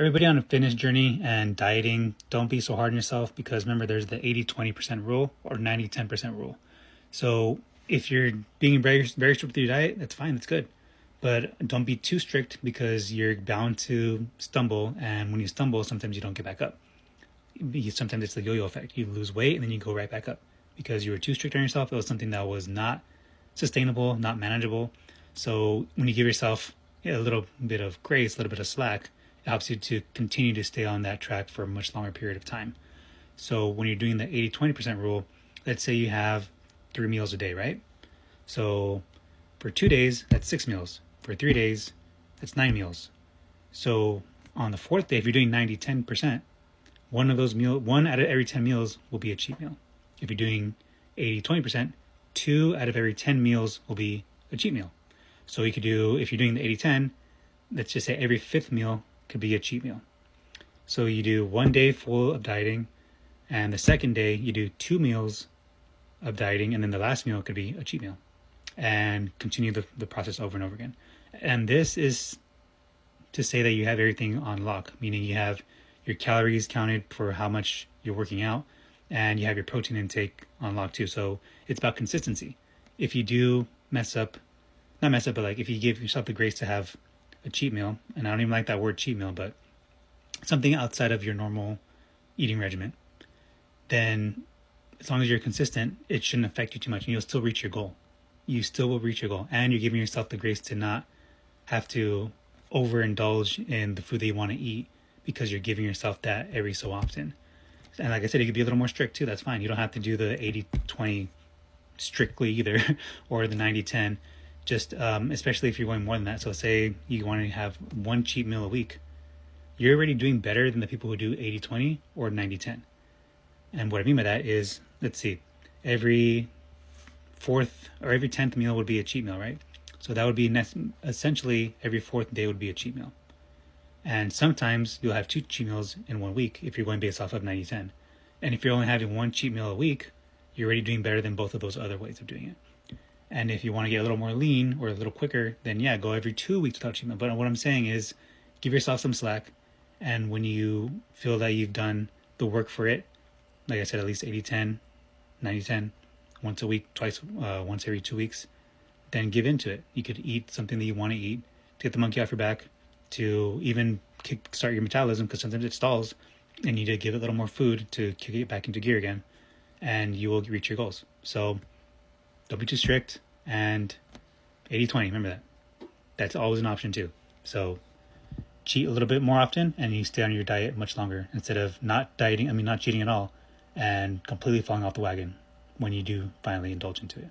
Everybody on a fitness journey and dieting, don't be so hard on yourself because remember, there's the 80-20% rule or 90-10% rule. So if you're being very, very strict with your diet, that's fine, that's good. But don't be too strict because you're bound to stumble. And when you stumble, sometimes you don't get back up. Sometimes it's the yo yo effect. You lose weight and then you go right back up because you were too strict on yourself. It was something that was not sustainable, not manageable. So when you give yourself a little bit of grace, a little bit of slack, it helps you to continue to stay on that track for a much longer period of time. So when you're doing the 80-20% rule, let's say you have 3 meals a day, right? So for 2 days, that's 6 meals. For 3 days, that's 9 meals. So on the fourth day, if you're doing 90-10%, one out of every 10 meals will be a cheat meal. If you're doing 80-20%, 2 out of every 10 meals will be a cheat meal. So you could do, if you're doing the 80-10, let's just say every fifth meal could be a cheat meal. So you do one day full of dieting, and the second day you do 2 meals of dieting, and then the last meal could be a cheat meal, and continue the process over and over again. And this is to say that you have everything on lock, meaning you have your calories counted for how much you're working out, and you have your protein intake on lock too. So it's about consistency. If you do mess up, not mess up, but like if you give yourself the grace to have a cheat meal, and I don't even like that word cheat meal, but something outside of your normal eating regimen, then as long as you're consistent, it shouldn't affect you too much and you'll still reach your goal. You still will reach your goal, and you're giving yourself the grace to not have to overindulge in the food that you want to eat because you're giving yourself that every so often. And like I said, you could be a little more strict too. That's fine. You don't have to do the 80-20 strictly either or the 90-10. Just especially if you're going more than that. So say you want to have one cheat meal a week. You're already doing better than the people who do 80-20 or 90-10. And what I mean by that is, let's see, every fourth or every 10th meal would be a cheat meal, right? So that would be essentially every fourth day would be a cheat meal. And sometimes you'll have two cheat meals in 1 week if you're going based off of 90-10. And if you're only having one cheat meal a week, you're already doing better than both of those other ways of doing it. And if you want to get a little more lean or a little quicker, then yeah, go every 2 weeks without cheat meal. But what I'm saying is give yourself some slack. And when you feel that you've done the work for it, like I said, at least 80-10, 90-10, once a week, once every 2 weeks, then give into it. You could eat something that you want to eat to get the monkey off your back, to even start your metabolism, because sometimes it stalls and you need to give it a little more food to kick it back into gear again, and you will reach your goals. So don't be too strict, and 80-20, remember that. That's always an option too. So cheat a little bit more often and you stay on your diet much longer instead of not cheating at all and completely falling off the wagon when you do finally indulge into it.